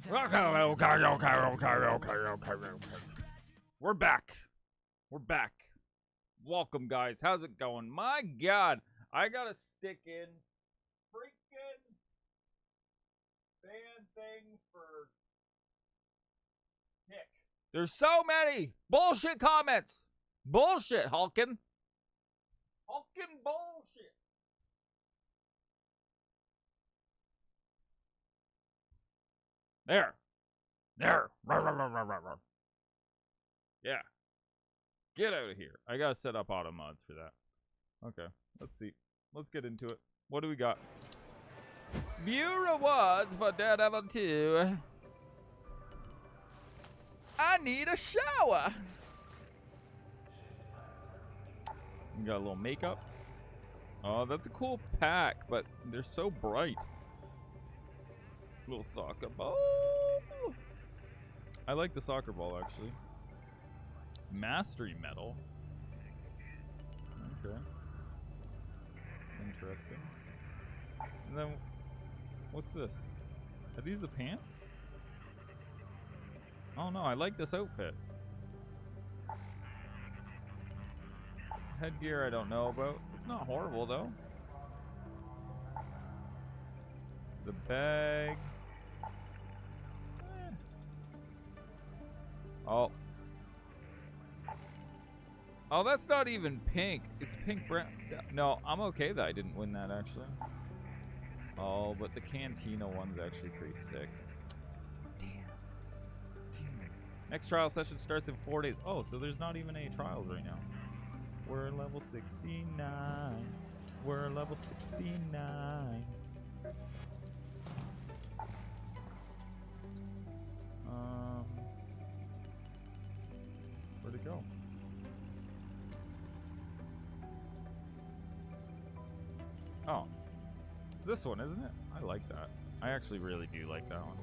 Okay. We're back. We're back. Welcome, guys. How's it going? My God, I gotta stick in freaking fan thing for Nick. There's so many bullshit comments. Bullshit, Hulkin. Hulkin bullshit. There. Yeah. Get out of here. I gotta set up auto mods for that. Okay, let's see. Let's get into it. What do we got? View rewards for Daredevil 2. I need a shower. We got a little makeup. Oh, that's a cool pack, but they're so bright. Little soccer ball. I like the soccer ball, actually. Mastery medal. Okay. Interesting. And then, what's this? Are these the pants? Oh no, I like this outfit. Headgear I don't know about. It's not horrible though. The bag. Oh. Oh, that's not even pink. It's pink brown. No, I'm okay that I didn't win that, actually. Oh, but the Cantina one's actually pretty sick. Damn. Next trial session starts in 4 days. Oh, so there's not even any trials right now. We're level 69. We're level 69. Where'd it go? Oh, it's this one, isn't it? I like that. I actually really do like that one.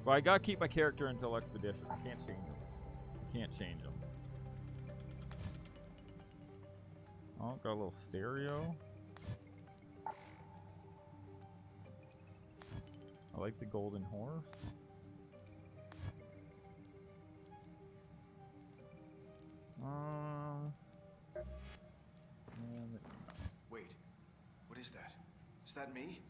Well, I gotta keep my character until Expedition. I can't change him. Can't change him. Oh, got a little stereo. I like the golden horse. Wait, what is that? Is that me?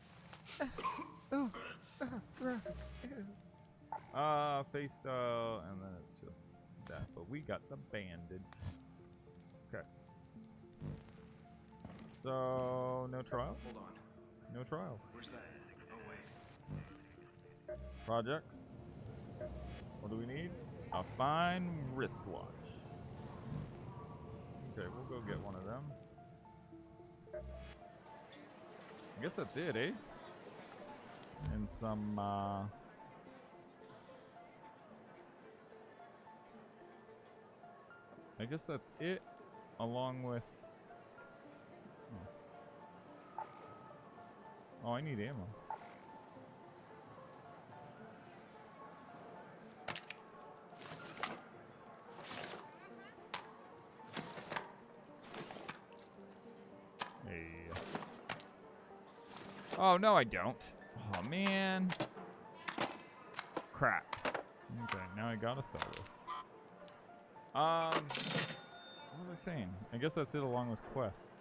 Face style, and then it's just that. But we got the bandage. Okay. So, no trials? Hold on. No trials. Where's that? Oh, wait. Projects. What do we need? A fine wristwatch. Okay, we'll go get one of them. I guess that's it, eh? And some, I guess that's it, along with... Oh, I need ammo. Hey. Oh, no, I don't. Oh, man. Crap. Okay, now I gotta sell this. What was I saying? I guess that's it along with quests.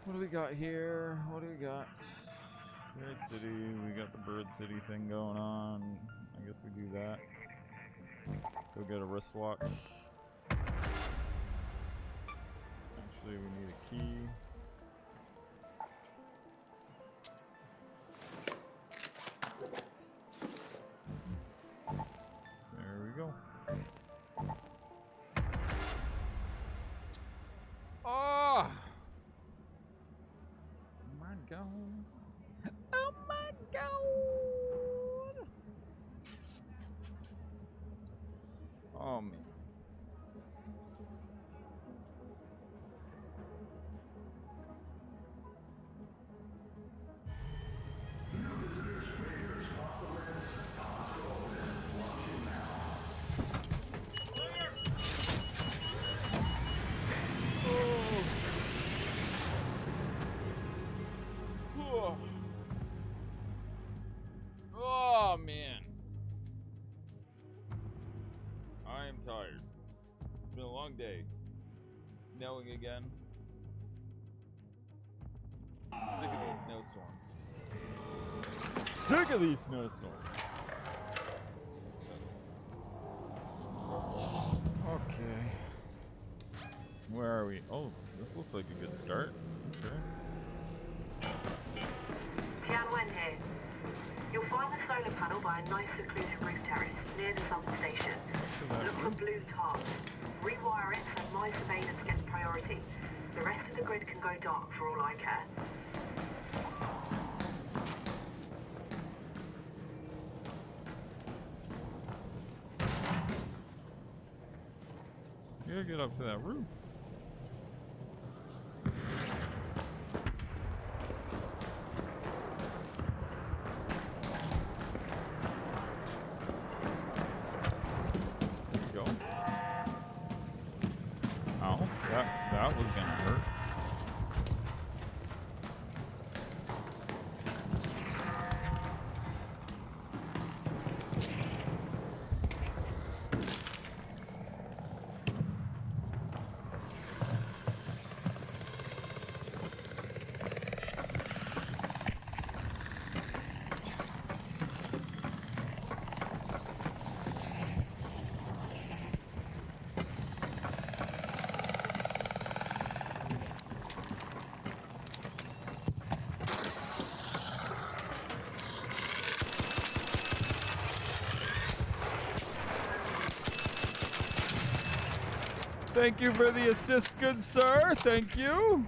What do we got here? What do we got? Bird City. We got the Bird City thing going on. I guess we do that. Go get a wristwatch. Actually, we need a key. There we go. Oh! My God. Oh my God! Oh man. snowing again. Sick of these snowstorms. Sick of these snowstorms. Okay. Where are we? Oh, this looks like a good start. Okay. Tianwen here. You'll find the solar panel by a nice secluded roof terrace near the substation. Look for blue tarps. Rewire it so my surveillance gets priority. The rest of the grid can go dark for all I care. You gotta get up to that roof. There you go. Ow, that was gonna hurt. Thank you for the assist, good sir. Thank you.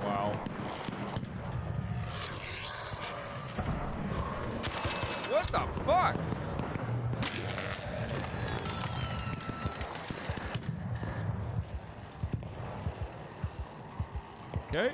Wow. What the fuck? Okay.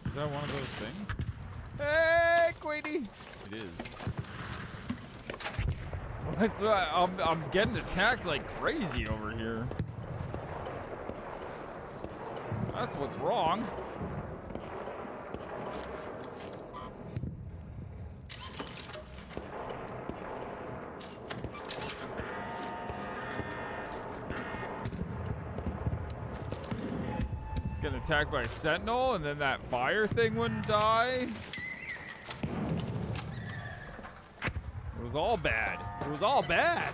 Is that one of those things? Hey, Queenie! It is. That's why I'm getting attacked like crazy over here. That's what's wrong. Getting attacked by a sentinel, and then that fire thing wouldn't die. It was all bad. It was all bad.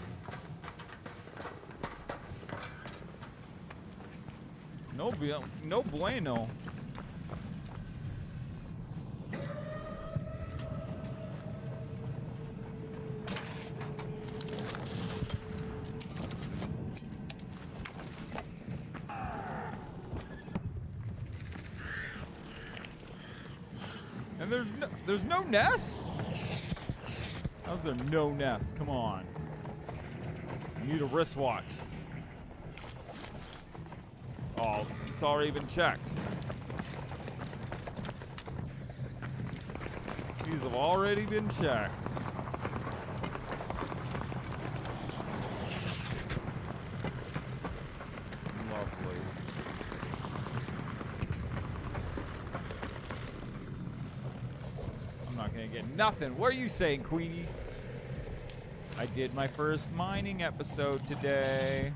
No bueno. And there's no nests? How's there no nests? Come on. You need a wristwatch. Oh, it's already been checked. These have already been checked. Nothing. What are you saying, Queenie? I did my first mining episode today.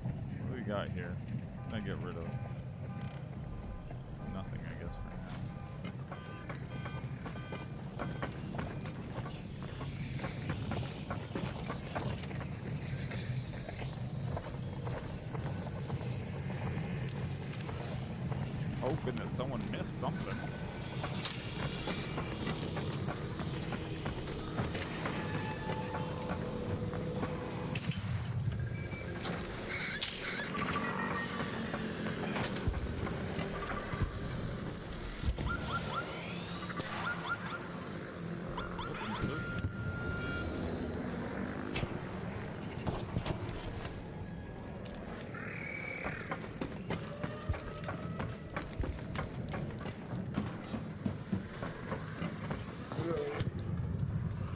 What do we got here? I get rid of nothing, I guess, for now. Hoping that someone missed something.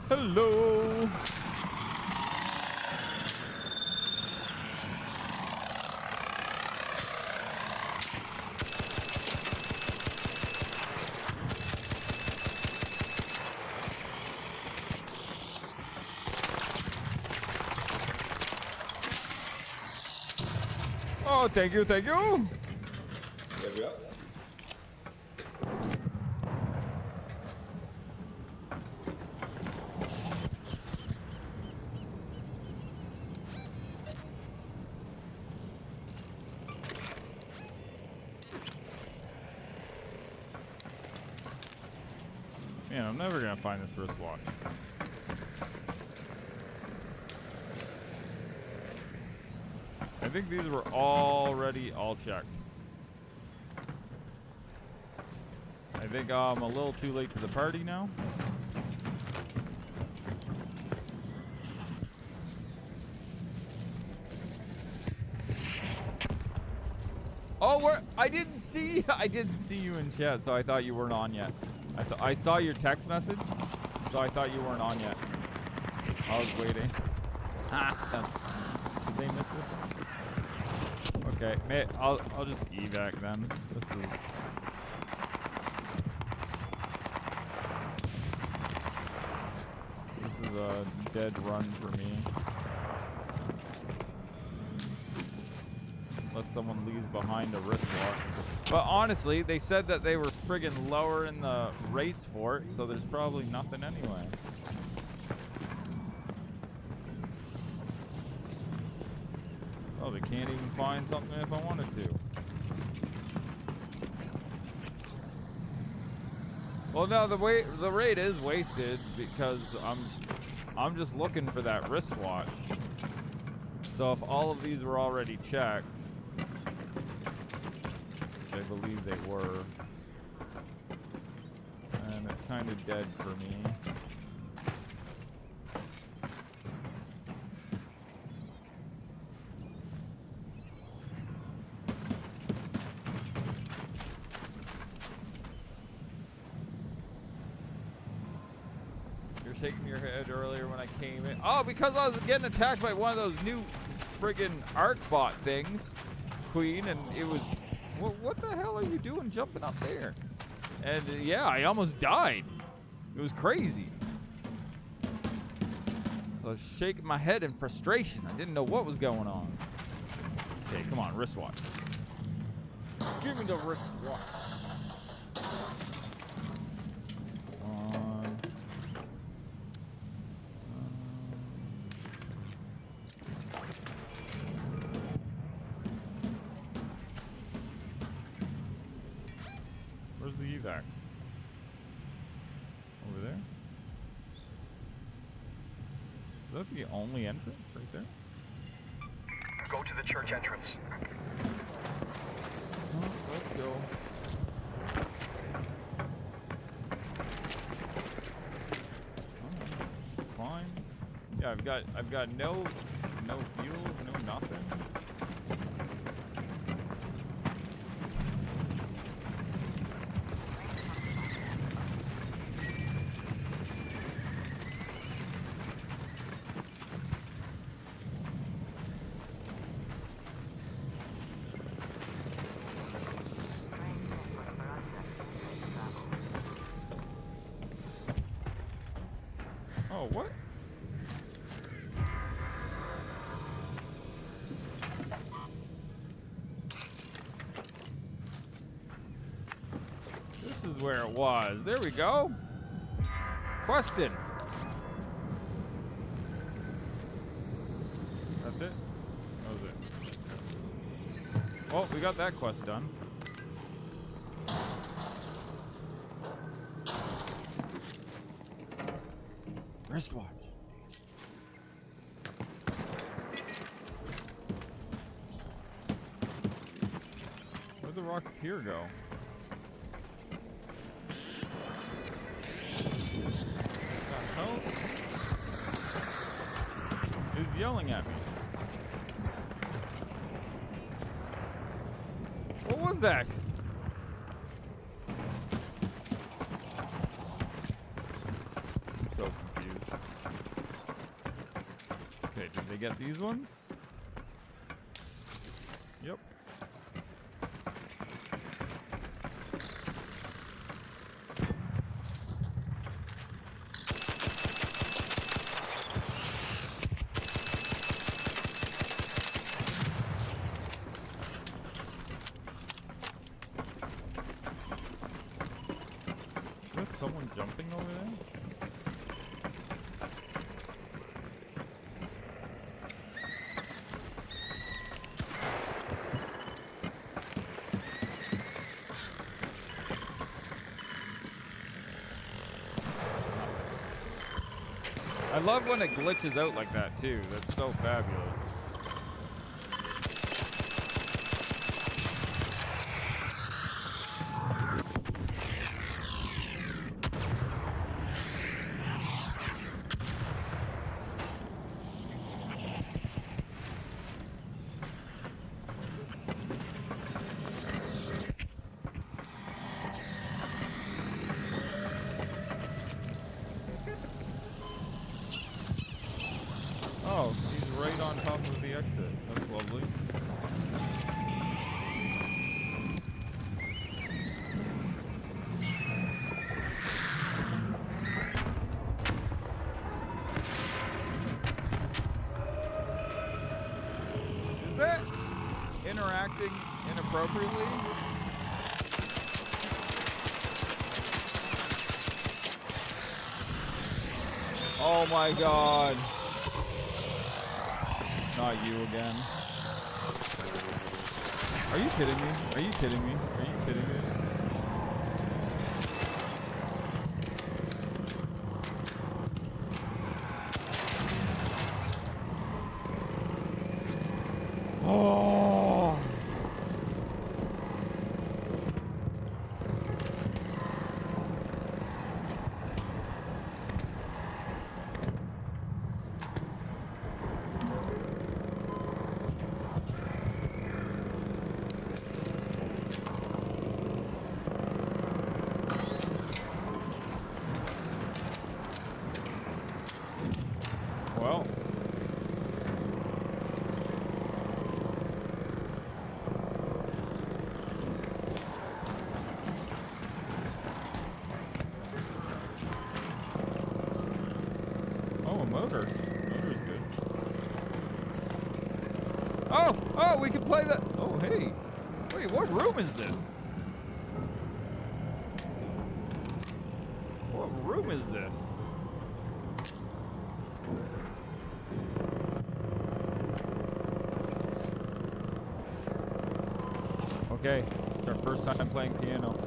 Hello. Oh, thank you, thank you. There we go. Man, I'm never gonna find this wristwatch. I think these were already all checked. I think I'm a little too late to the party now. Oh, I didn't see you in chat, so I thought you weren't on yet. I saw your text message, so I thought you weren't on yet. I was waiting. Did they miss this one? Okay, I'll just evac then. This is a dead run for me. Unless someone leaves behind a wristwatch. But honestly, they said that they were friggin' lowering the rates for it, so there's probably nothing anyway. Oh, they can't even find something if I wanted to. Well, no, the rate is wasted because I'm just looking for that wristwatch. So if all of these were already checked, I believe they were, and it's kind of dead for me. You're shaking your head earlier when I came in. Oh, because I was getting attacked by one of those new friggin' Arc bot things, Queen, and it was... What the hell are you doing jumping up there? And yeah, I almost died. It was crazy. So I was shaking my head in frustration. I didn't know what was going on. Okay, come on, wristwatch. Give me the wristwatch. Where's the evac? Over there? Is that the only entrance right there? Go to the church entrance. Oh, let's go. Oh, fine. Yeah, I've got no fuel, no nothing. Oh, what? This is where it was. There we go. Quested. That's it? That was it. Well, we got that quest done. Wristwatch. Where'd the Rocketeer go? What the hell? He's yelling at me. What was that? So confused. Okay, did they get these ones? Yep. Someone jumping over there? I love when it glitches out like that too. That's so fabulous. Oh, he's right on top of the exit. That's lovely. Is that interacting inappropriately? Oh my god. Not you again. Are you kidding me? Are you kidding me? Are you kidding me? Oh. Well. Oh, a motor. Motor's good. Oh! Oh, we can play that. Oh, hey. Wait, what room is this? What room is this? Okay, it's our first time playing piano.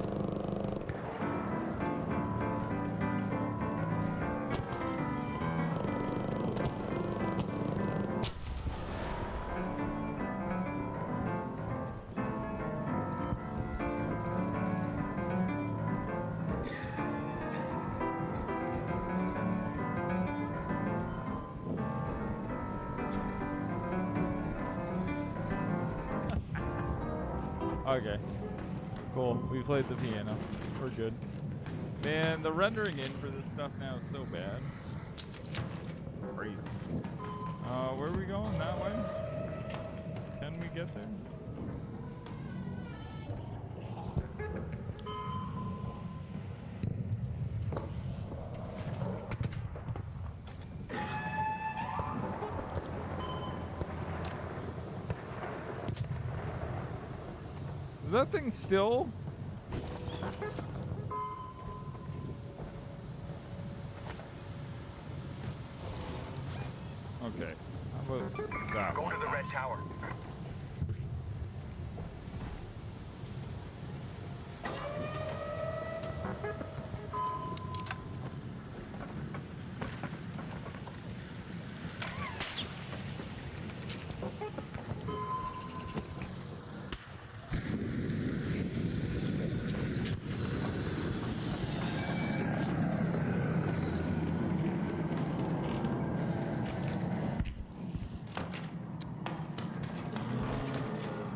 Okay. Cool. We played the piano. We're good. Man, the rendering in for this stuff now is so bad. Crazy. Where are we going? That way? Can we get there? That thing still? Okay. How about that Go one? to the red tower.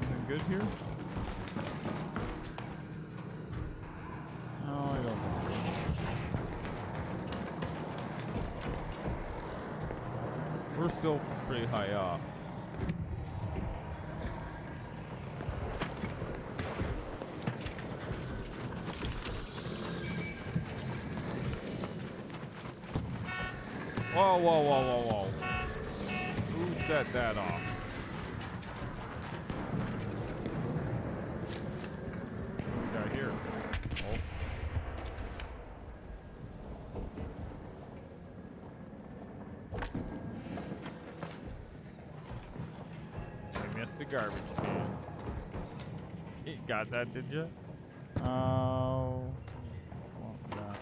Anything good here? No, I don't think so. We're still pretty high up. Whoa, whoa, whoa, whoa, whoa. Who set that off? What we got here? Oh. I missed a garbage can. You got that, did you? Oh. Swamp that.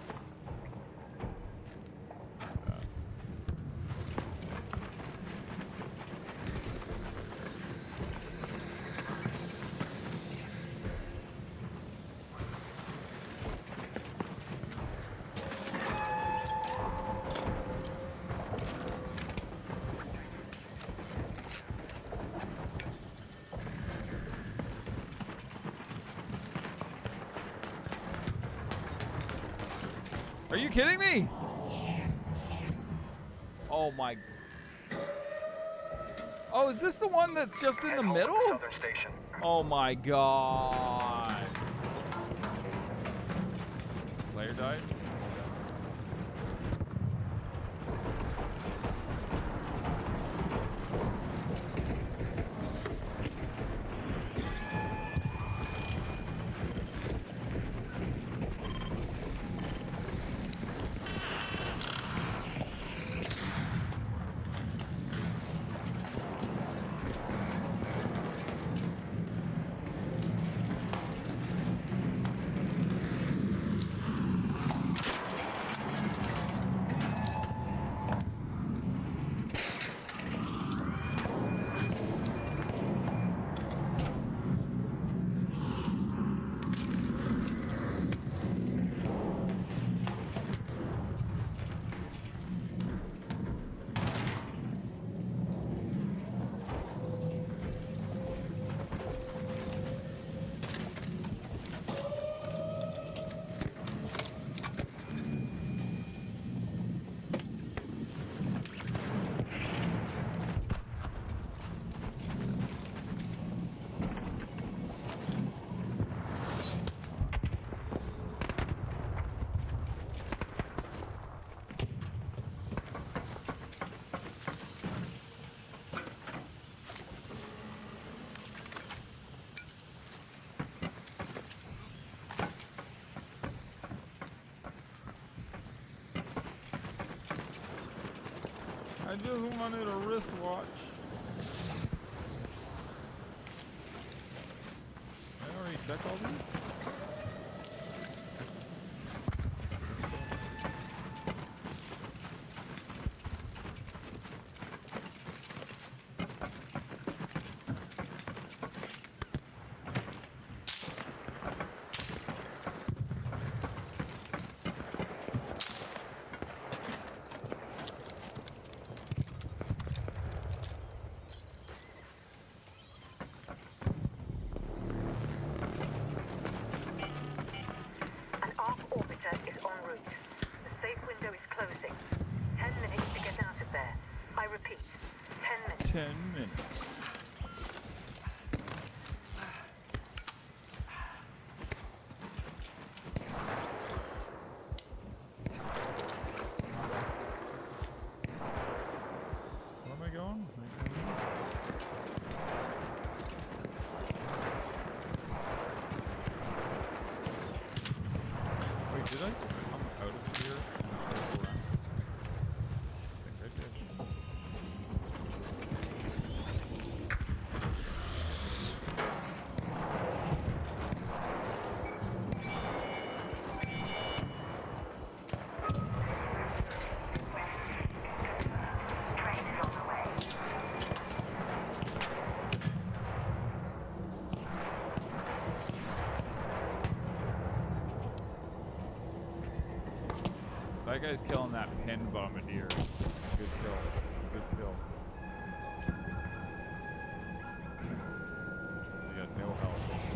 Are you kidding me? Oh my. Oh, is this the one that's just in the middle? Southern station. Oh my god. Player died? I just wanted a wristwatch. I already checked all these? An ARC orbiter is en route. The safe window is closing. 10 minutes to get out of there. I repeat, 10 minutes. 10 minutes. Where am I going? That guy's killing that pin bombardier. Good kill. Good kill. I got no health.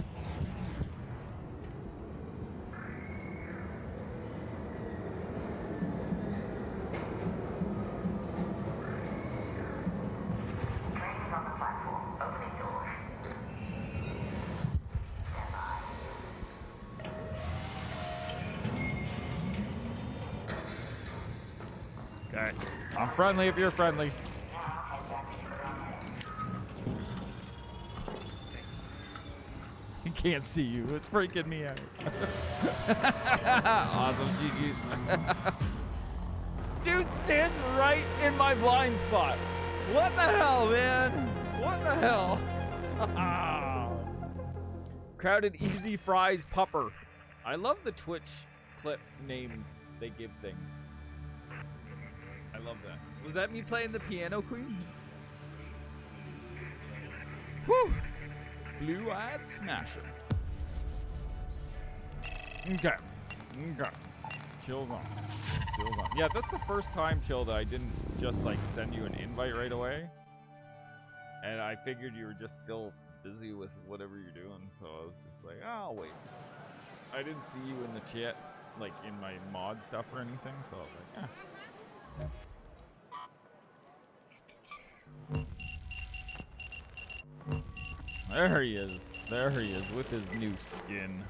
Okay. I'm friendly if you're friendly. He can't see you. It's freaking me out. Awesome. GG's. Dude stands right in my blind spot. What the hell, man? What the hell? Crowded Easy Fries Pupper. I love the Twitch clip names they give things. I love that. Was that me playing the piano queen? Whew! Blue-eyed smasher. Okay. Okay. Chilled on. Chilled on. Yeah, that's the first time, Chill, that I didn't just like send you an invite right away. And I figured you were just still busy with whatever you're doing, so I was just like, oh, I'll wait. I didn't see you in the chat, like in my mod stuff or anything, so I was like, There he is. There he is with his new skin.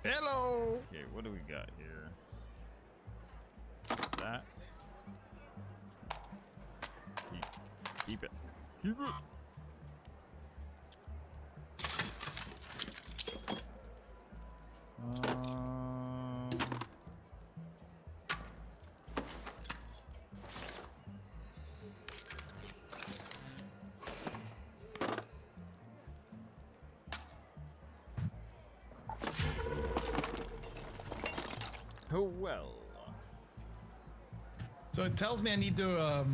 Hello. Okay, what do we got here? That. Keep it. Keep it. Oh well. So it tells me I need to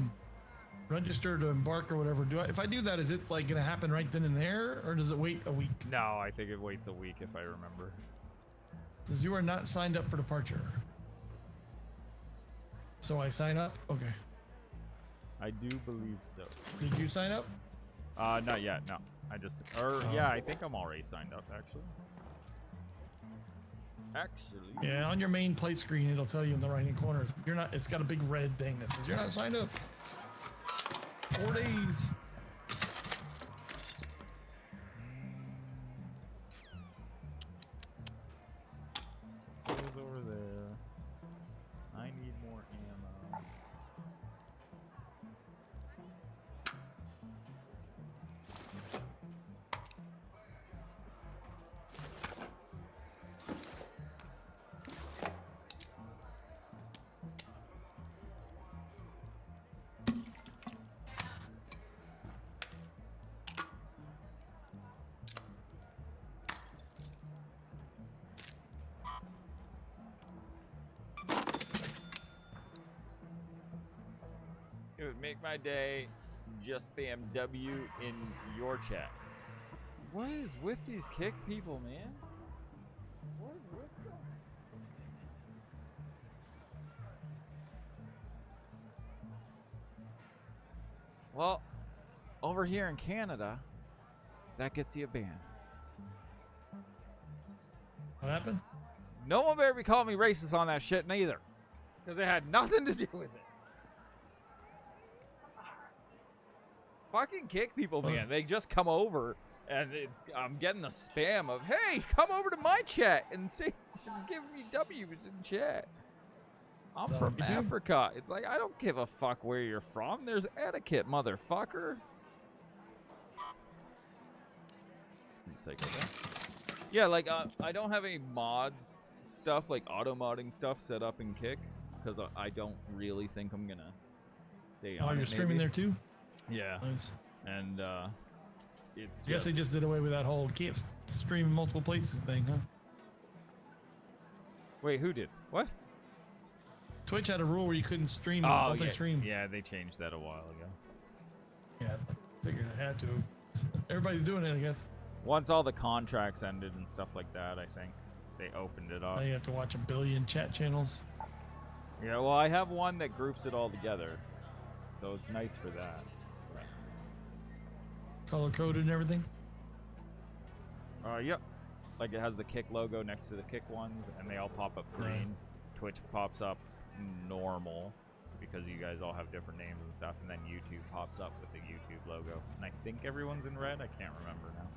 register to embark or whatever. If I do that, is it like gonna happen right then and there, or does it wait a week? No, I think it waits a week if I remember. It says you are not signed up for departure. So I sign up? Okay. I do believe so. Did you sign up? Not yet, no. I just, yeah, I think I'm already signed up, actually. Yeah, on your main play screen, it'll tell you in the right-hand corner. You're not, it's got a big red thing that says you're not signed up. 4 days. Goes over there. I need more ammo. It would make my day. Just spam W in your chat. What is with these kick people, man? What is with them? Well, over here in Canada, that gets you a ban. What happened? No one better be calling me racist on that shit neither. Because it had nothing to do with it. Fucking kick people, man. They just come over and I'm getting the spam of, hey, come over to my chat and say, give me W's in chat. I'm from Africa. It's like, I don't give a fuck where you're from. There's etiquette, motherfucker. Recycle that. Yeah, like, I don't have any mods stuff, like auto modding stuff set up in Kick, because I don't really think I'm gonna stay on. Oh, you're streaming there too? Yeah. Nice. And it's I guess they just did away with that whole can't stream in multiple places thing, huh? Wait, who did? What? Twitch had a rule where you couldn't stream multi-stream. Yeah, they changed that a while ago. Yeah, I figured it had to. Everybody's doing it, I guess. Once all the contracts ended and stuff like that, I think they opened it up. Now you have to watch a billion chat channels. Yeah, well, I have one that groups it all together, so it's nice for that. Color coded and everything. Yep. Like it has the Kick logo next to the Kick ones, and they all pop up green. Twitch pops up normal because you guys all have different names and stuff, and then YouTube pops up with the YouTube logo. And I think everyone's in red. I can't remember now.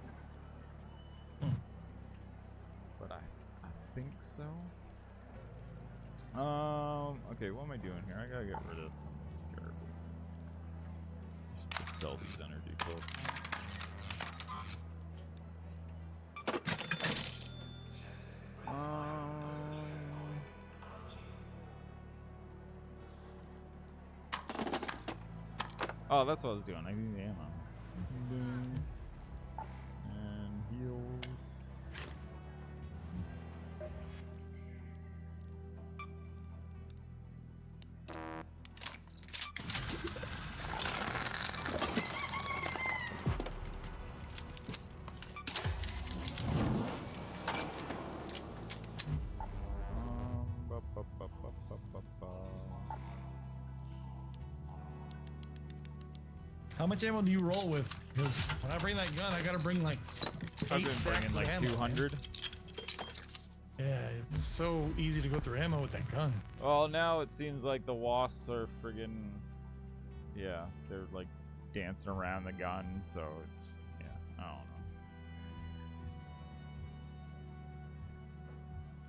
But I think so. Okay, what am I doing here? I gotta get rid of some garbage. Just sell these energy pills. Oh, that's what I was doing. I need the ammo. And heals. How much ammo do you roll with? Because when I bring that gun, I gotta bring like I've been bringing like ammo, 200. Man. Yeah, it's so easy to go through ammo with that gun. Well, now it seems like the wasps are friggin', yeah, they're like dancing around the gun, so it's, yeah, I don't know.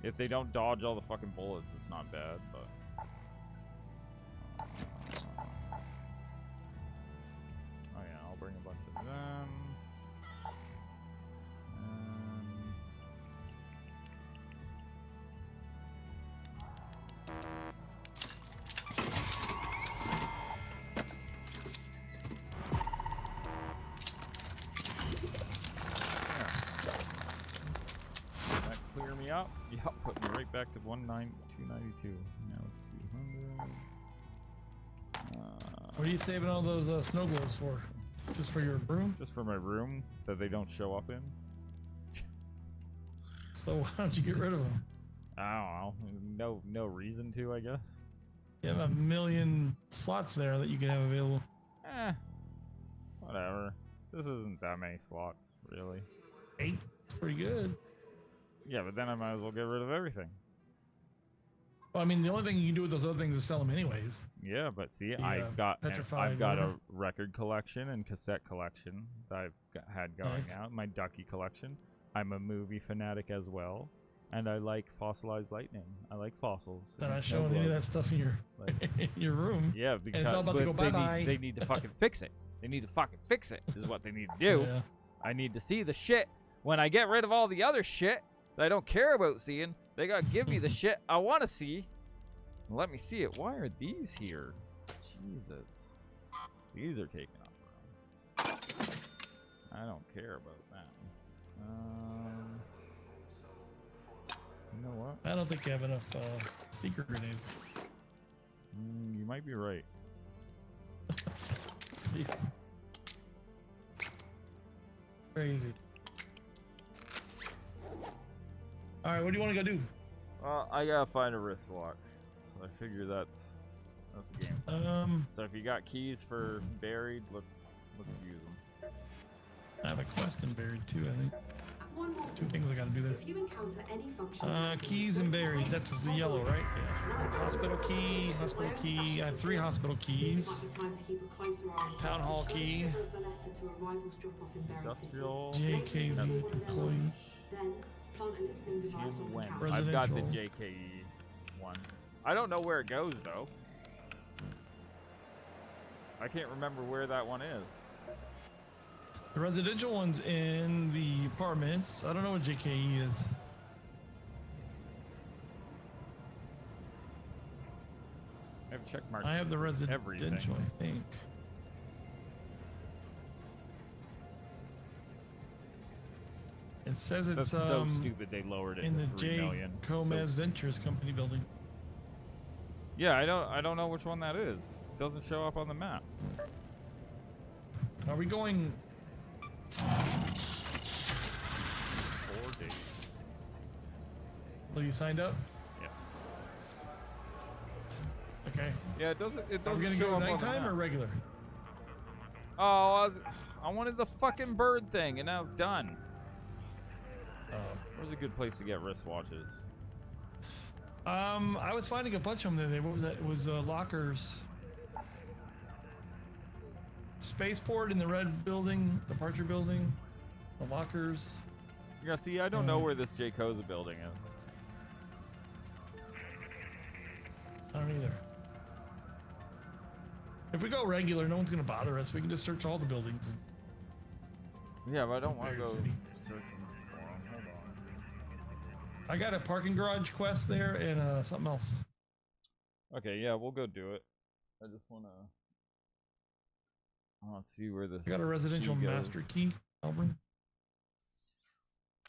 If they don't dodge all the fucking bullets, it's not bad, but. Oh yeah, I'll bring a bunch of them. Clear me up. Yep, put me right back to 292. Now it's 200. What are you saving all those snow globes for? Just for your room? Just for my room that they don't show up in. So why don't you get rid of them? I don't know. No reason to, I guess. You have a million slots there that you can have available. Whatever. This isn't that many slots, really. 8? It's pretty good. Yeah, but then I might as well get rid of everything. Well, I mean, the only thing you can do with those other things is sell them anyways. Yeah, but see, The, I've got petrified a record collection and cassette collection that I've had going out. My Ducky collection. I'm a movie fanatic as well, and I like fossilized lightning. I like fossils. They're not snow showing any of globes. that stuff in your in your room. Yeah, because and it's all about to go bye-bye. They need to fucking fix it. They need to fucking fix it. Is what they need to do. Yeah. I need to see the shit. When I get rid of all the other shit that I don't care about seeing, they gotta give me the shit I want to see. Let me see it. Why are these here? Jesus. These are taking up room. I don't care about that. You know what? I don't think you have enough secret grenades. You might be right. Jeez. Crazy. Alright, what do you want to go do? I gotta find a wristwatch. So I figure that's the game. So if you got keys for buried, let's use them. I have a quest in buried too, I think. One more. 2 things I gotta do there. If you encounter any function, Keys and buried. That's the yellow, right? Yeah. Hospital key, hospital key. I have 3 hospital keys. Town hall key. Industrial. JKV employee. Then plant a listening device on the couch. I've got the Residential. JKE one. I don't know where it goes though. I can't remember where that one is. The residential one's in the apartments. I don't know what JKE is. I have check marks. I have the residential, everything. I think. It says it's That's so stupid they lowered it in to the 3 J. million. Gomez Ventures Company building. Yeah, I don't know which one that is. It doesn't show up on the map. Are we going 4 days. Well, you signed up? Yeah. Yeah, it doesn't. It Are we doesn't gonna show go up on the nighttime map. or regular? Oh, I wanted the fucking bird thing, and now it's done. Where's a good place to get wristwatches? I was finding a bunch of them there. What was that? It was lockers. Spaceport in the red building, the departure building, the lockers. Yeah, see, I don't know where this Jaycoza building is. I don't either. If we go regular, no one's gonna bother us. We can just search all the buildings. Yeah, but I don't want to Weird go city. searching for them. Hold on. I got a parking garage quest there and something else. Okay, yeah, we'll go do it. I just want to see where this. I got a residential key goes. master key, Auburn.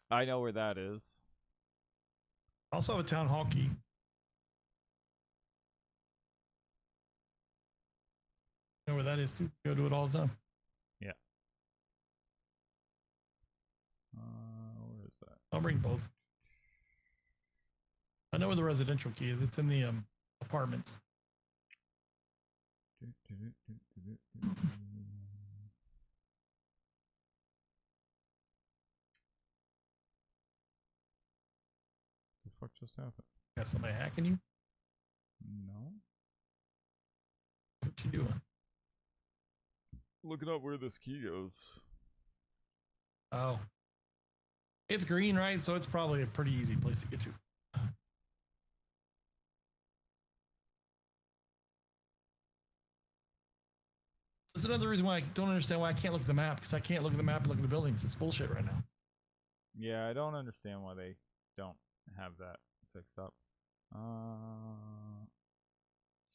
I know where that is. I also have a town hall key. I know where that is too. Go do it all the time. Yeah. Where is that? I'll bring both. I know where the residential key is. It's in the apartments. The fuck just happened? Got somebody hacking you? No. What you doing? Looking up where this key goes. Oh. It's green, right? So it's probably a pretty easy place to get to. That's another reason why I don't understand why I can't look at the map, because I can't look at the map and look at the buildings. It's bullshit right now. Yeah, I don't understand why they don't have that fixed up.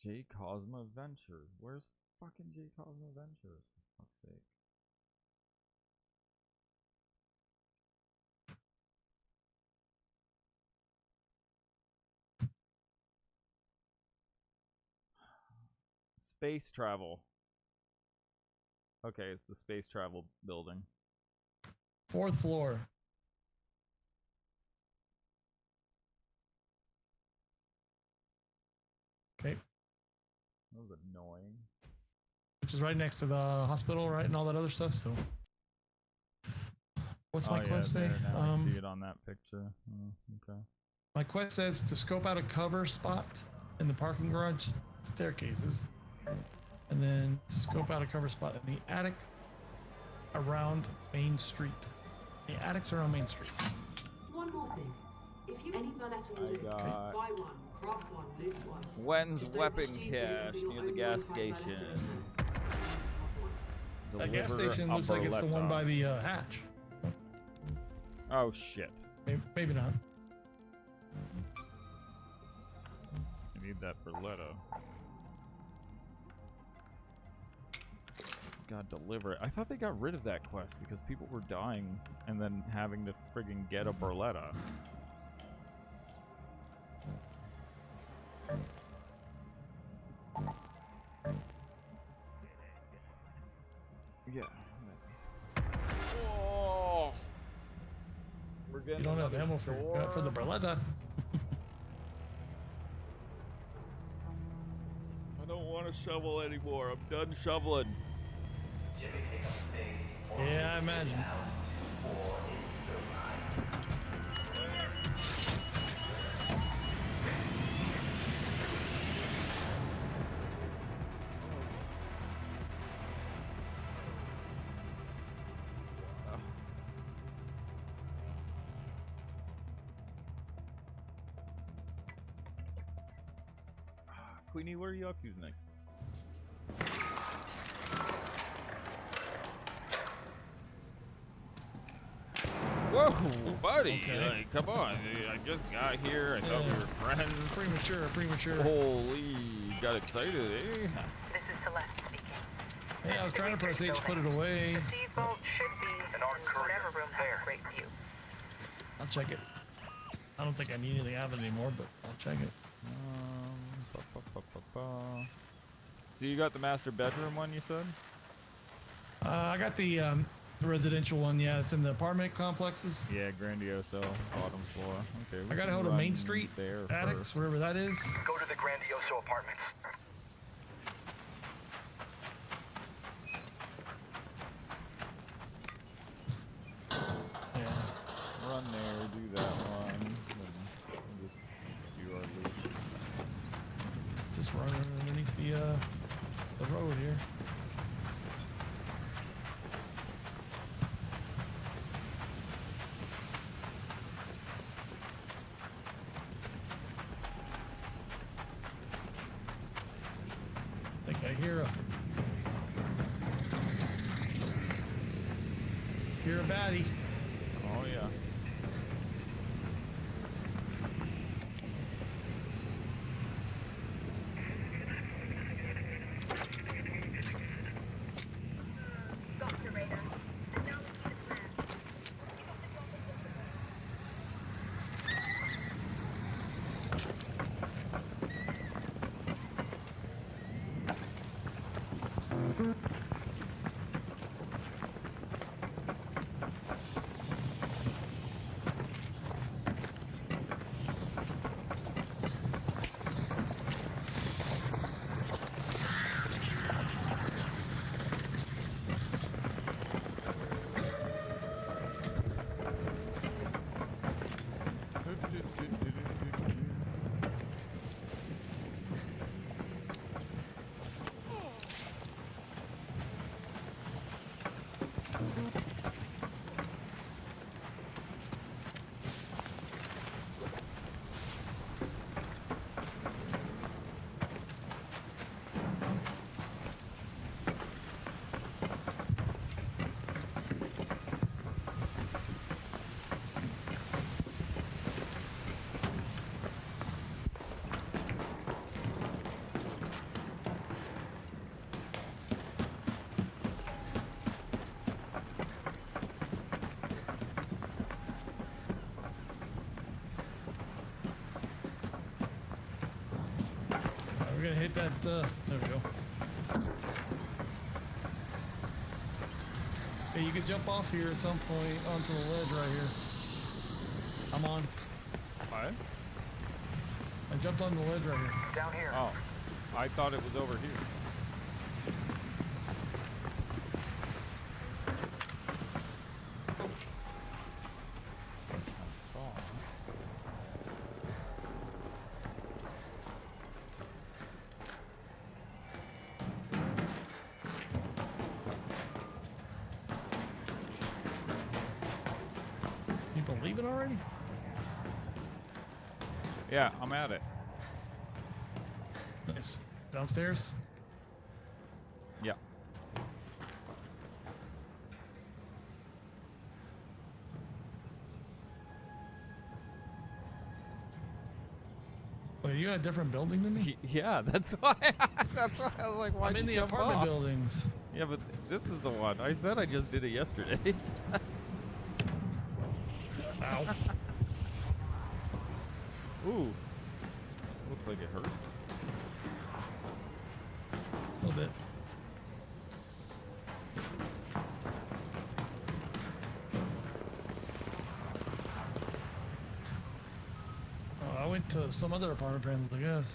J Cosmo Ventures. Where's fucking J Cosmo Ventures? For fuck's sake. Space travel. Okay, it's the space travel building. 4th floor. Okay. That was annoying. Which is right next to the hospital, right, and all that other stuff. So, what's my quest say? There, now I see it on that picture. Oh, okay. My quest says to scope out a cover spot in the parking garage staircases, and then scope out a cover spot in the attic around Main Street. The attics around Main Street. One more thing. If you any Balletta will I do, got- buy one, craft one, loot one. When's Just don't weapon rush to cache your near the own gas modified station? Balletta to hand. That gas Deliver station a looks like it's the one Berletta. by the hatch. Oh shit. Maybe not. I need that Berletta. God, deliver it. I thought they got rid of that quest because people were dying and then having to friggin' get a Berletta. Yeah. Oh, we're getting You don't have another ammo for the storm. Berletta. I don't want to shovel anymore. I'm done shoveling. Yeah, I imagine. Queenie, what are you up to tonight? Whoa, buddy! Okay. Like, come on! I just got here. I thought we were friends. Premature. Holy! You got excited, eh? This is Celeste speaking. Hey, I was trying to press H, put it away. The seed vault should be in whatever room has a great view. I'll check it. I don't think I need anything out of it anymore, but I'll check it. So you got the master bedroom one, you said? I got the residential one. Yeah, it's in the apartment complexes. Yeah, Grandioso, bottom floor. Okay. I got a hold of Main Street, there attics, first. wherever that is. Go to the Grandioso apartments. hear a baddie. Oh yeah. Dr. Raider, and now we need a plan. We're gonna hit that, there we go. Hey, you can jump off here at some point onto the ledge right here. I'm on. What? I jumped on the ledge right here. Down here. Oh, I thought it was over here. People leaving already? Yeah, I'm at it. Nice. Downstairs? Yeah. Wait, you got a different building than me? Yeah, that's why. That's why I was like, why I'm in the apartment buildings. Yeah, but this is the one. I said I just did it yesterday. Ow. Ooh. Looks like it hurt. A little bit. Oh, I went to some other apartment panels, I guess.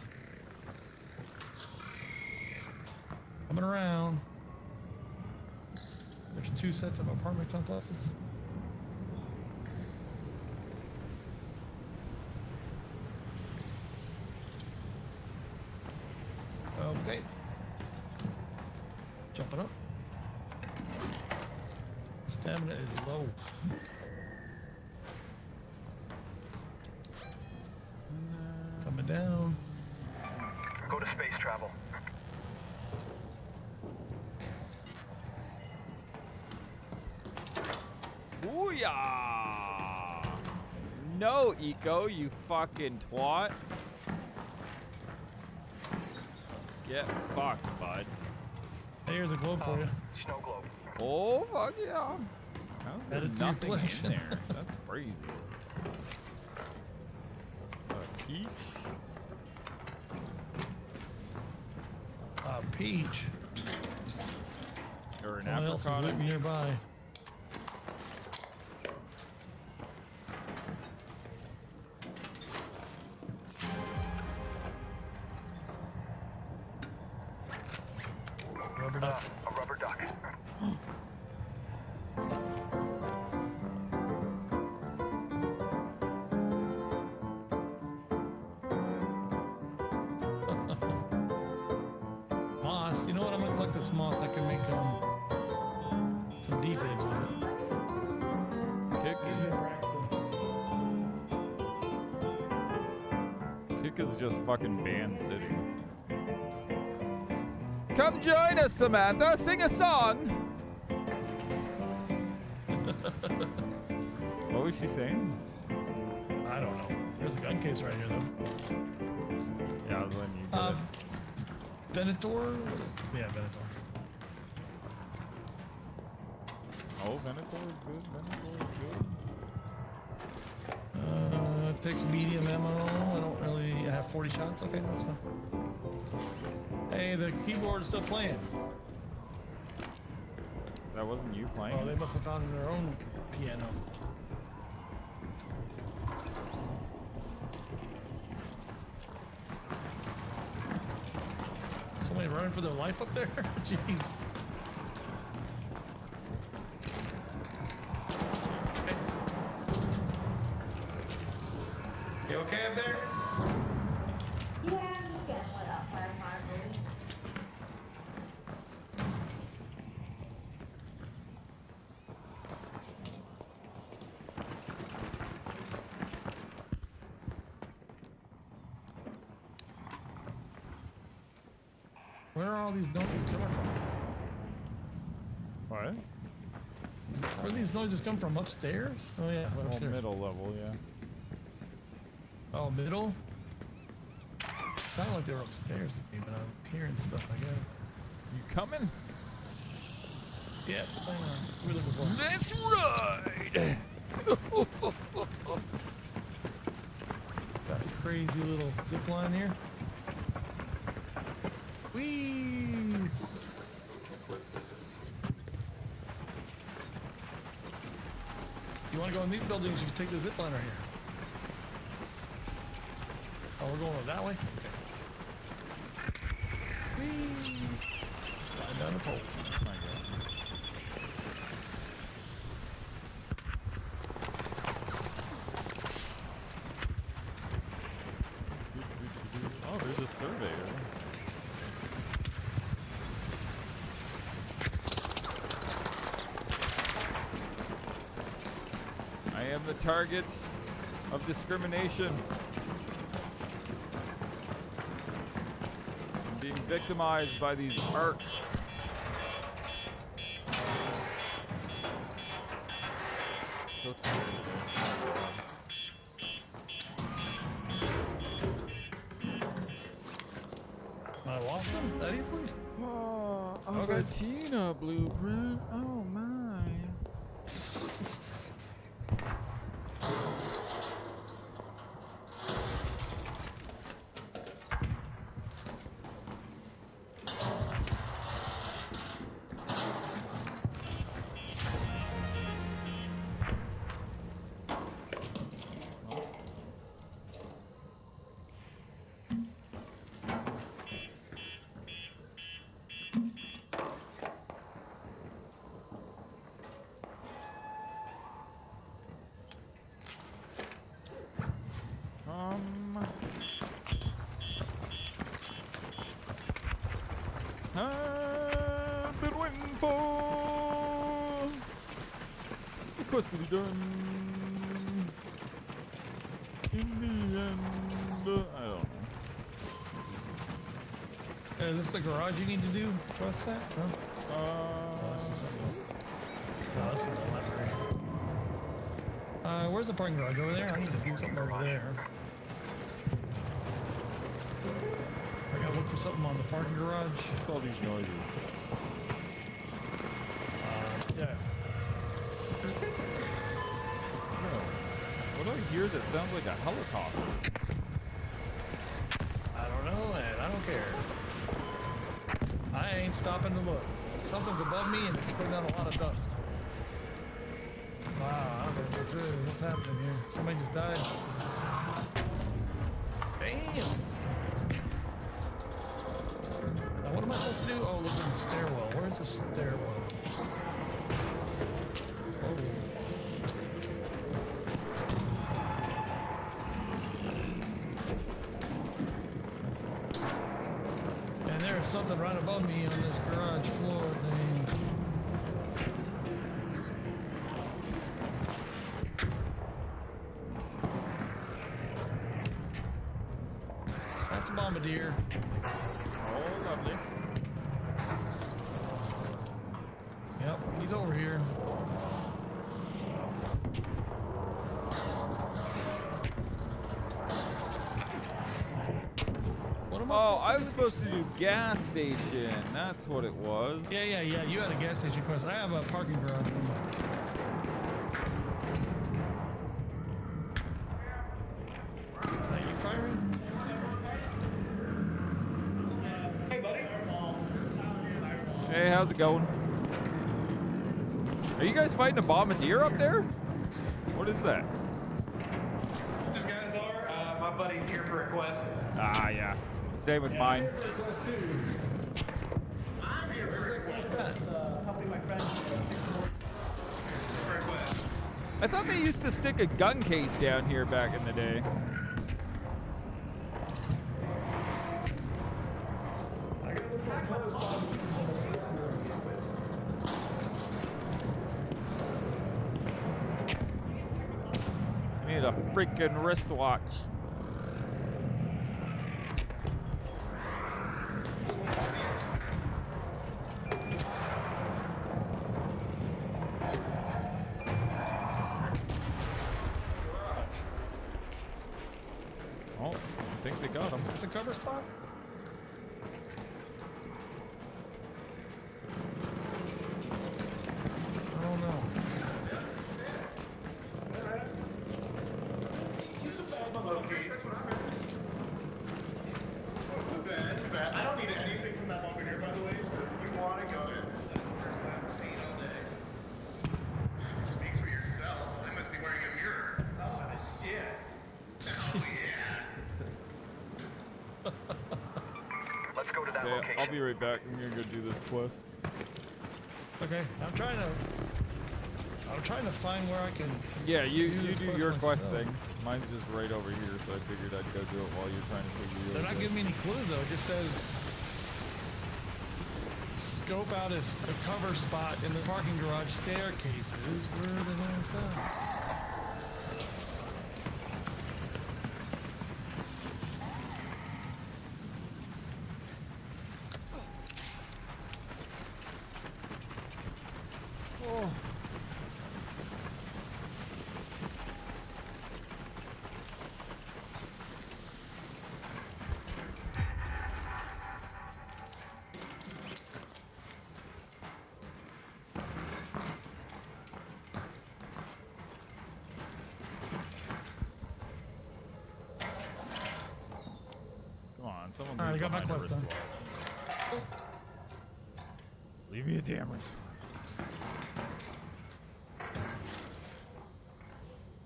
Coming around. There's 2 sets of apartment complexes. Okay. Jumping up. Stamina is low. Coming down. Go to space travel. Booyah! No, Eco, you fucking twat. Get fucked, bud. Here's a globe for you. Snow globe. Oh, fuck yeah. How's there Add it to your nothing in collection. there? That's crazy. A peach? A peach. Or an Someone else is apricot? I living mean? nearby. Rubber duck. A rubber duck. Moss. You know what? I'm gonna collect this moss. I can make some defense with it. Kick is just fucking Band City. Come join us, Samantha. Sing a song. What was she saying? I don't know. There's a gun case right here, though. Yeah, I was letting you get it. Venator? Yeah, Venator. Oh, Venator is good. Venator is good. It takes medium ammo. I don't really have 40 shots. Okay, that's fine. Hey, the keyboard is still playing. That wasn't you playing? Oh, they must have found their own piano. Somebody running for their life up there? Jeez. Okay. You okay up there? Yeah, I'm just getting lit up by a fire breeze. Where are all these noises coming from? What? Where do these noises come from? Upstairs? Oh yeah, Well, upstairs. middle level, yeah. Oh, middle? It sounded like they were upstairs to me, but I'm hearing stuff, I guess. You coming? Yeah, hang on. We're looking for. Let's ride! Got a crazy little zip line here. Whee! You want to go in these buildings, you can take the zip line right here. Oh, we're going that way? Okay. Whee! Slide down the pole. My God. Oh, there's a surveyor. I am the target of discrimination. I'm being victimized by these arc. So tired. I lost them that easily? Oh, Okay. Albertina blueprint. Oh my. I've been waiting for the quest to be done. In the end, I don't know. Is this the garage you need to do? What's that? No? Oh, this is something else. No, this is the library. Where's the parking garage? Over there? I need to do something over there. I gotta look for something on the parking garage. What's all these noises? Yeah. No. What do I hear that sounds like a helicopter? I don't know, and I don't care. I ain't stopping to look. Something's above me and it's putting out a lot of dust. Wow, I don't know what this is. What's happening here? Somebody just died. Damn! Now what am I supposed to do? Oh, look at the stairwell. Where's the stairwell? Oh. And there's something right above me on this garage floor thing. That's a bombardier. Oh, lovely. He's over here. What am I I was supposed supposed to do gas station. That's what it was. Yeah. You had a gas station quest. I have a parking garage. Is that you firing? Hey, how's it going? Are you guys fighting a bombardier up there? What is that? These guys are. My buddy's here for a quest. Ah, yeah. Same with mine. I'm here for a quest. Helping my friends. For a quest. I thought they used to stick a gun case down here back in the day. I need a freaking wristwatch. Oh, I think they got him. Is this a cover spot? I don't know. Too bad. I don't need anything from that bunker here, by the way, so if you want to go in. That's the first time I've seen all day. Speak for yourself. I must be wearing a mirror. Oh, shit. Oh, yeah. Let's go to that Okay, location. I'll be right back. I'm gonna go do this quest. Okay, I'm trying to find where I can. Yeah, you this do quest your quest myself. thing. Mine's just right over here, so I figured I'd go do it while you're trying to figure They're yours not out. giving me any clues though. It just says scope out a cover spot in the parking garage staircases. Where the hell is that? Oh. Come on, someone. All right, leave I got my behind a quest done. wristwatch. Leave me a damn wristwatch.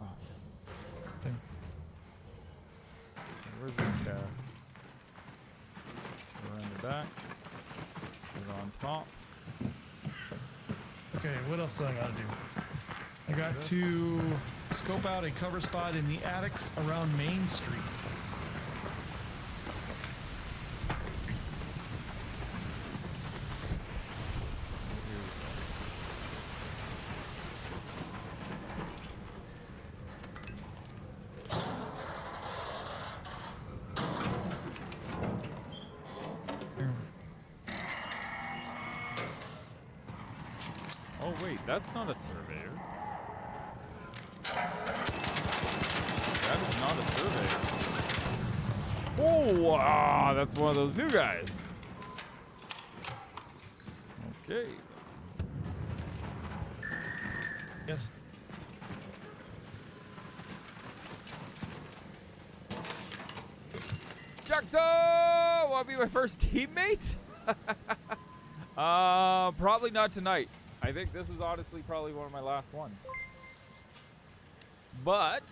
Oh. Thing. Where's this guy? Around the back. Put it on top. Okay, what else do I gotta do? I got to scope out a cover spot in the attics around Main Street. Oh wait, that's not a surveyor. That is not a surveyor. Oh, wow, that's one of those new guys. Okay. Yes. Jackson! Want to be my first teammate? Probably not tonight. I think this is honestly probably one of my last ones. But,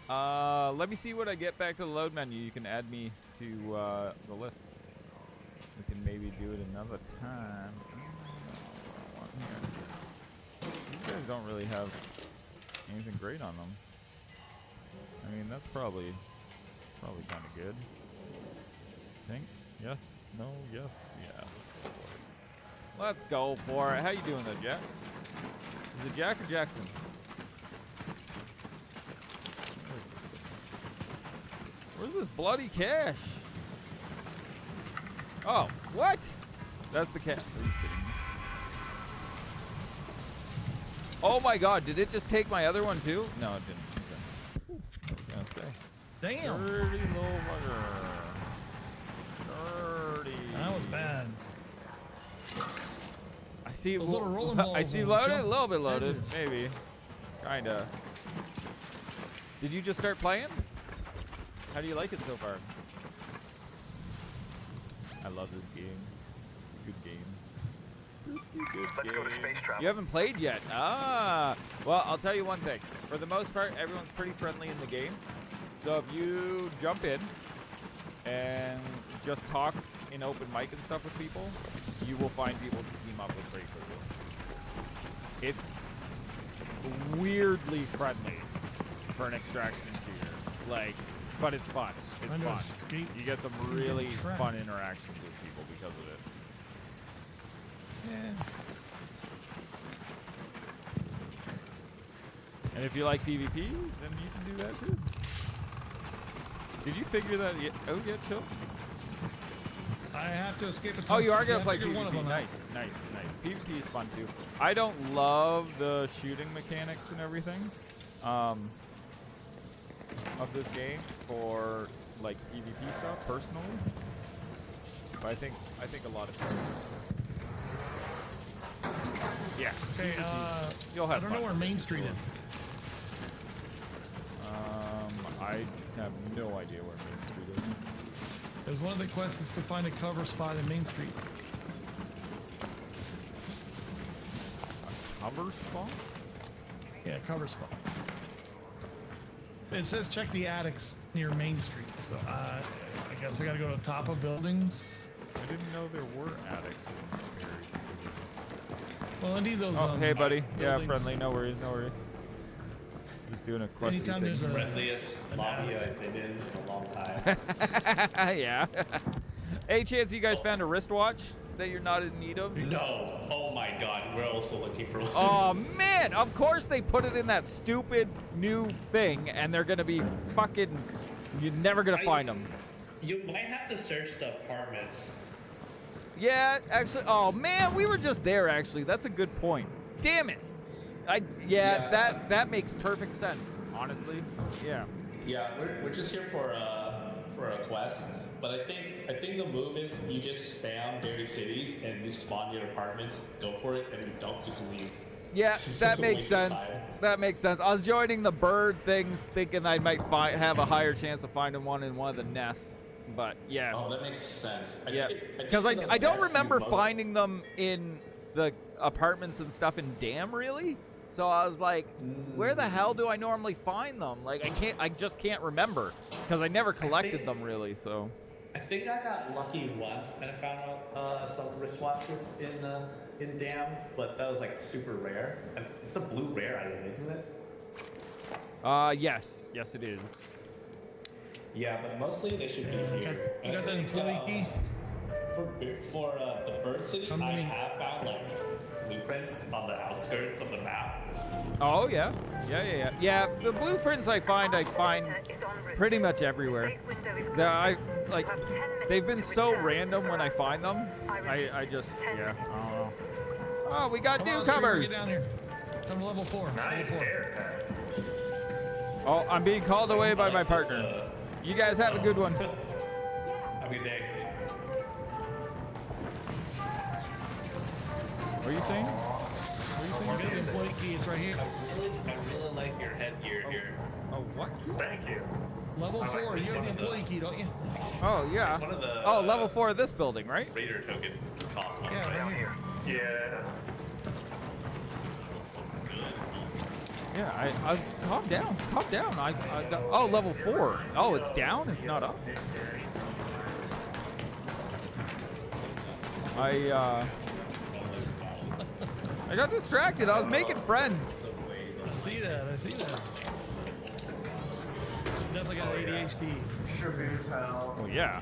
let me see when I get back to the load menu. You can add me to the list. We can maybe do it another time. These guys don't really have anything great on them. I mean, that's probably kind of good. Think? Yes? No? Yes? Yeah. Let's go for it. How you doing there, Jack? Is it Jack or Jackson? Where's this bloody cash? Oh, what? That's the cash. Are you kidding me? Oh my god, did it just take my other one too? No, it didn't. Okay. I was gonna say. Damn. Dirty little bugger. Dirty. That was bad. I see. Those little rolling balls I see will loaded. A jump little bit loaded. edges. Maybe. Kinda. Did you just start playing? How do you like it so far? I love this game. Good game. Let's go to space travel. You haven't played yet. Ah. Well, I'll tell you one thing. For the most part, everyone's pretty friendly in the game. So if you jump in and just talk in open mic and stuff with people, you will find people to team up with pretty quickly. It's weirdly friendly for an extraction shooter. Like, but it's fun. It's Trying to fun. escape You get some and really get trapped. fun interactions with people because of it. Yeah. And if you like PvP, then you can do that too. Did you figure that out yet, Chill? I have to escape a Oh, you are gonna gonna play PvP. Nice, nice, nice. PvP is fun too. I don't love the shooting mechanics and everything of this game for like PvP stuff personally, but I think a lot of people. Yeah. Okay, You'll have I don't fun know where with it, Main Street sure. is. I have no idea where Main Street is. Because one of the quests is to find a cover spot in Main Street. A cover spot? Yeah, cover spot. It says check the attics near Main Street, so I guess I gotta go to the top of buildings. I didn't know there were attics in buried cities. Well, I need those. Oh, hey, buddy. Yeah, buildings. friendly. No worries, no worries. Just doing a quest. Anytime there's a Friendliest lobby I've been in a long time. Yeah. Hey, chance you guys found a wristwatch that you're not in need of? No. Oh my god, we're also looking for one. Oh man, of course they put it in that stupid new thing, and they're gonna be fucking. You're never gonna find them. You might have to search the apartments. Yeah, actually. Oh man, we were just there. Actually, that's a good point. Damn it. Yeah. That makes perfect sense. Honestly, yeah. Yeah, we're just here for a quest, but I think the move is you just spam buried cities and you spawn your apartments, go for it, and you don't just leave. Yeah, It's just that a makes waste of sense. time. That makes sense. I was joining the bird things, thinking I might have a higher chance of finding one in one of the nests. But yeah. Oh, that makes sense. Yeah, because I don't remember finding them in the apartments and stuff in Dam really. So I was like, where the hell do I normally find them? Like I just can't remember because I never collected them really. So I think I got lucky once and I found out some wristwatches in Dam, but that was like super rare. And it's the blue rare item, isn't it? yes, it is. Yeah, but mostly they should be here. You got that employee key? For the bird city, Come to I me. have found like blueprints on the outskirts of the map. Oh yeah. Yeah, the blueprints I find pretty much everywhere. They've been so random when I find them. I just I don't know. Oh, we got Come on, newcomers. Get down here. Come to level 4. Nice Level 4. haircut. Oh, I'm being called away by my partner. You guys have a good one. Have a good day. What are you saying? You got the employee key. It's right here. I really like your headgear here. Oh, what? Thank you. Level 4. You have the employee key, don't you? Oh, yeah. It's one of the, Oh, level 4 of this building, right? Raider token cost. Yeah, right here. Yeah. Yeah, I calm down. I got, oh, level 4. Oh, it's down? It's not up? I got distracted. I was making friends. I see that. Definitely got ADHD. Sure as hell. Oh, yeah.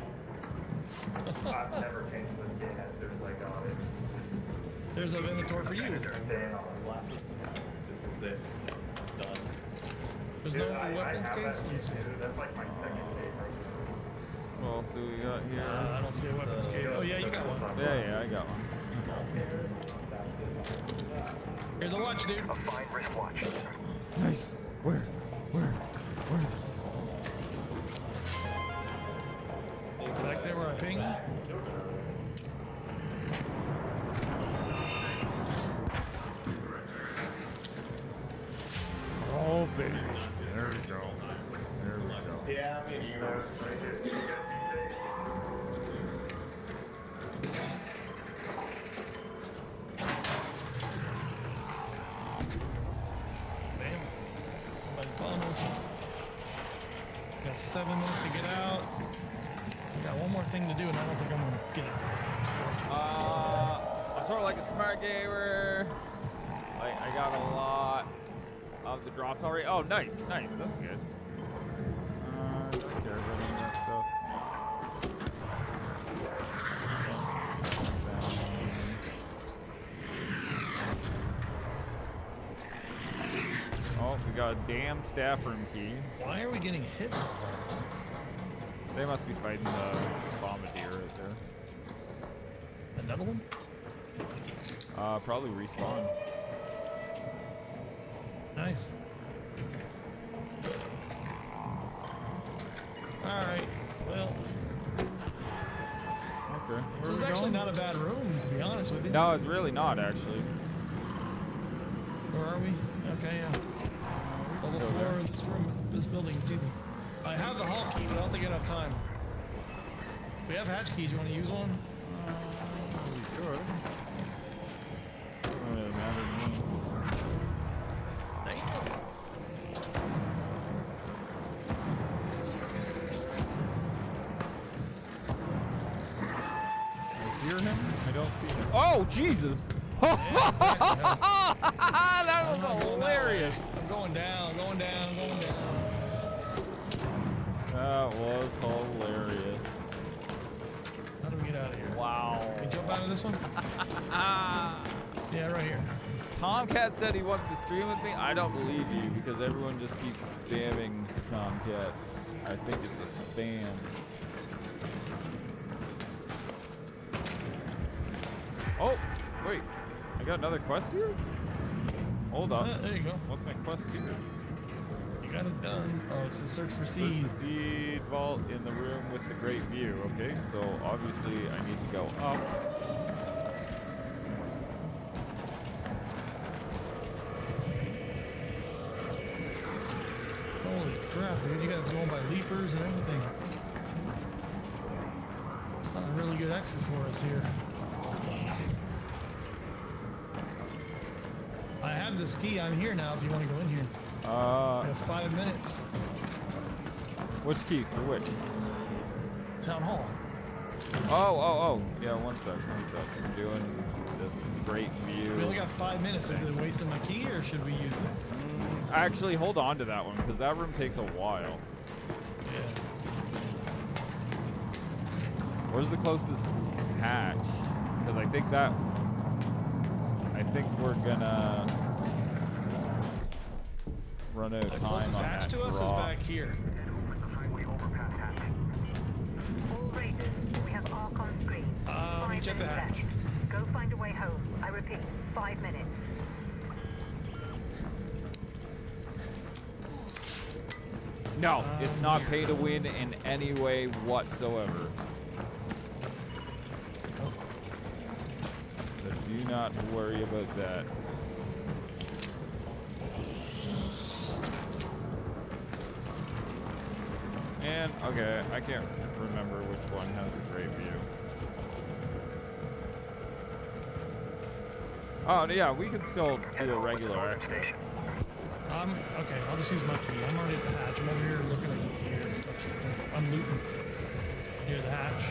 I've never changed this game after like on it. There's a Venator for you. Day and all that. This is it. Done. There's Dude, no I weapons have case? that Let me shit, see. dude. That's like my second day. What else do we got here? I don't see a weapons case. Oh, yeah, you got one. Yeah, I got one. Here's a watch, dude. A fine wristwatch. Nice. Where? Back there where I pinged. Oh, baby. There we go. There we go. Yeah, me neither. Bam. Somebody following us. Got 7 minutes to get out. I got one more thing to do, and I don't think I'm gonna get it this time. I'm sort of like a smart gamer. I got a lot of the drops already. Oh, nice. That's good. Don't care about any of that stuff. Oh, we got a damn staff room key. Why are we getting hit? They must be fighting the bombardier right there. Another one? Probably respawn. Nice. Alright, well. Okay. This is actually not a bad room, to be honest with you. No, it's really not, actually. Where are we? Okay, yeah. Level 4 of this room, this building, it's easy. I have the hall key, but I don't think I have time. We have hatch keys, you want to use one? Sure. Doesn't really matter to me. Thank you. I hear him? I don't see him. Oh, Jesus! Yeah, That was hilarious! I'm going down. That was hilarious. How do we get out of here? Wow. Can we jump out of this one? Yeah, right here. Tomcat said he wants to stream with me. I don't believe you because everyone just keeps spamming Tomcats. I think it's a spam. Oh, wait. I got another quest here? Hold on. There you go. What's my quest here? You got it done. Oh, it's the search for Search seeds. the seed vault in the room with the great view. Okay, so obviously I need to go up. Holy crap, dude. You guys are going by leapers and everything. It's not a really good exit for us here. I have this key. I'm here now if you want to go in here. We have 5 minutes. Which key? For which? Town hall. Oh. Yeah, one sec. I'm doing this great view. We only got 5 minutes. Is it wasting my key or should we use it? Actually, hold on to that one because that room takes a while. Yeah. Where's the closest hatch? Because I think we're gonna run out of The time closest on hatch that to us is drop. back here. All Raiders, we have Arc on screen. Reach at the hatch. Go find a way home. I repeat, 5 minutes. No, it's not pay to win in any way whatsoever. So do not worry about that. And, okay, I can't remember which one has a great view. Oh, yeah, we can still do a regular exit. Okay, I'll just use my key. I'm already at the hatch. I'm over here looking at the gear and stuff. I'm looting near the hatch.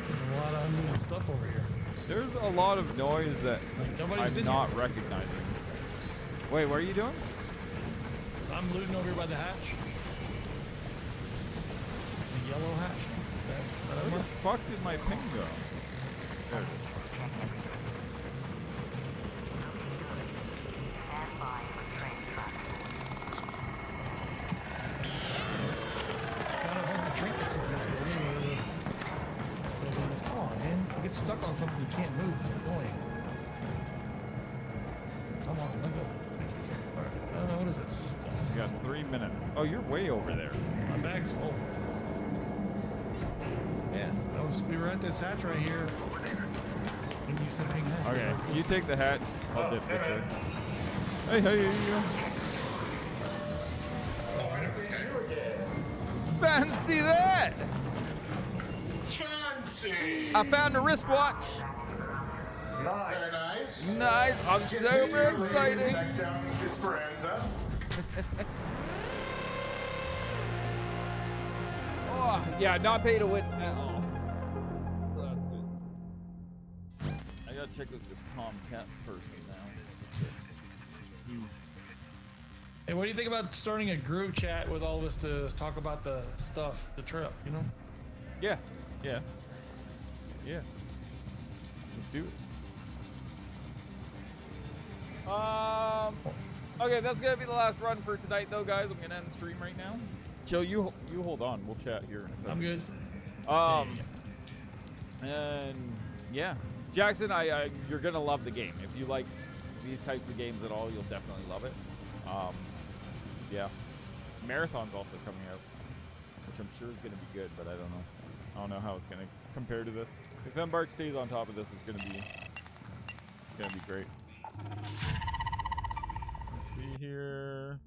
There's a lot of unlooted stuff over here. There's a lot of noise that Nobody's I'm been not here. recognizing. Wait, what are you doing? I'm looting over here by the hatch. The yellow hatch. That Where the fuck did my ping go? There it is. Got a bunch of trinkets in this building. Come on, man. I get stuck on something can't move. It's annoying. Come on, let go. All right. What is this? You got 3 minutes. Oh, you're way over there. My bag's full. Yeah, we were at this hatch right here. And you said ping hatch. Okay, you take the hatch. I'll dip this way. Hey, hey, Oh, I know this guy. fancy that! Fancy! I found a wristwatch. Very nice. Nice. I'm Get super busy, lady. excited. Back down to Esperanza. Oh, yeah, not pay to win at all. So that's good. I gotta check out this Tom Cat's person now, just to see. Hey, what do you think about starting a group chat with all of us to talk about the stuff, the trip, you know? Yeah, yeah, yeah. Let's do it. Okay, that's gonna be the last run for tonight, though, guys. I'm gonna end the stream right now. Chill, you hold on. We'll chat here in a second. I'm good. And yeah, Jackson, you're gonna love the game. If you like these types of games at all, you'll definitely love it. Yeah, Marathon's also coming out, which I'm sure is gonna be good, but I don't know how it's gonna compare to this. If Embark stays on top of this, it's gonna be great. Let's see here.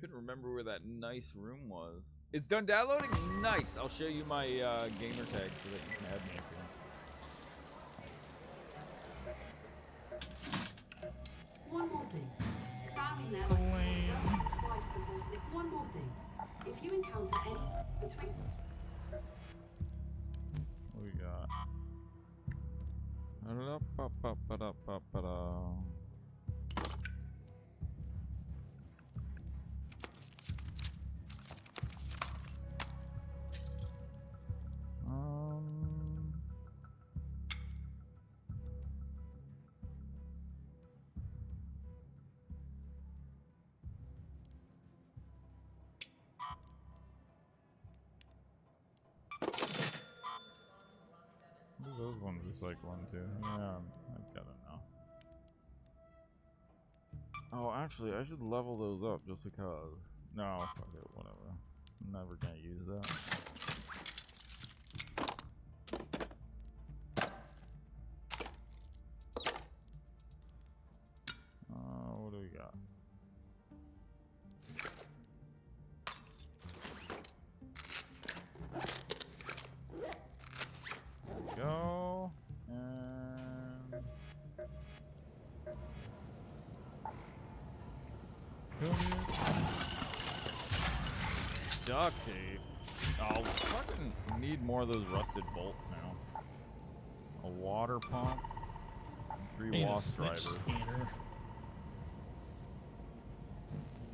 Couldn't remember where that nice room was. It's done downloading? Nice. I'll show you my gamer tag so that you can add me if you want. One more thing. Standing there like twice before slip. One more thing. If you encounter any between What we got? Those ones just one too. Yeah, I've got enough. Oh, actually, I should level those up just because. No, fuck it, whatever. I'm never gonna use that. What do we got? Go and duct tape. Oh, fucking need more of those rusted bolts now. A water pump, and 3 wasp drivers.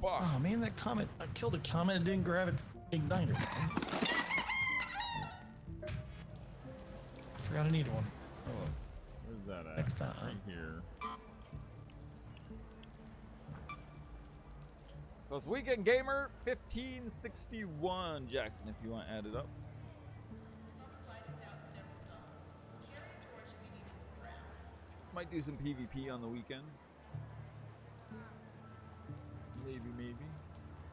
Fuck. Oh man, that comet! I killed a comet and didn't grab its igniter. I forgot I needed one. Oh, where's that at? Next time. Right here. So it's Weekend Gamer 1561, Jackson, if you want to add it up. Might do some PvP on the weekend. Maybe.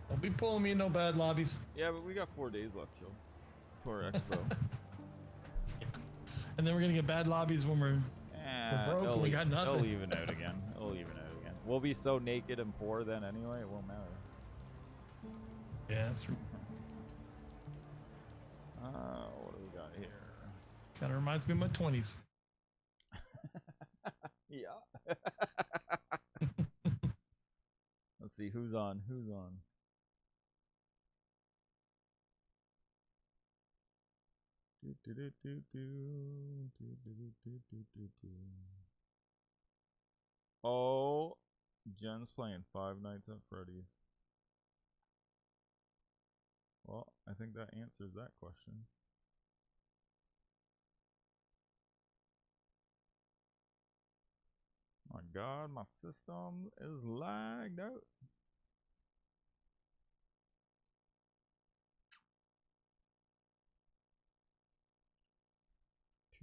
Don't be pulling me in no bad lobbies. Yeah, but we got 4 days left, chill. To our expo. And then we're gonna get bad lobbies when we're broke and we got nothing. It'll even out again. We'll be so naked and poor then anyway, it won't matter. Yeah, that's true. What do we got here? Kind of reminds me of my 20s. Yeah. Let's see who's on. Oh, Jen's playing Five Nights at Freddy's. Well, I think that answers that question. My God, my system is lagged out.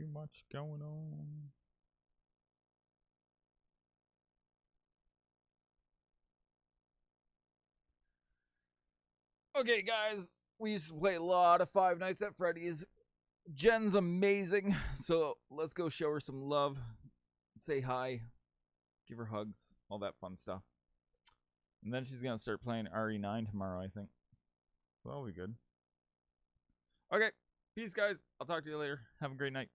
too much going on. Okay, guys, we used to play a lot of Five Nights at Freddy's. Jen's amazing, so let's go show her some love. Say hi, give her hugs, all that fun stuff. And then she's gonna start playing RE9 tomorrow, I think. So that'll be good. Okay, peace, guys. I'll talk to you later. Have a great night.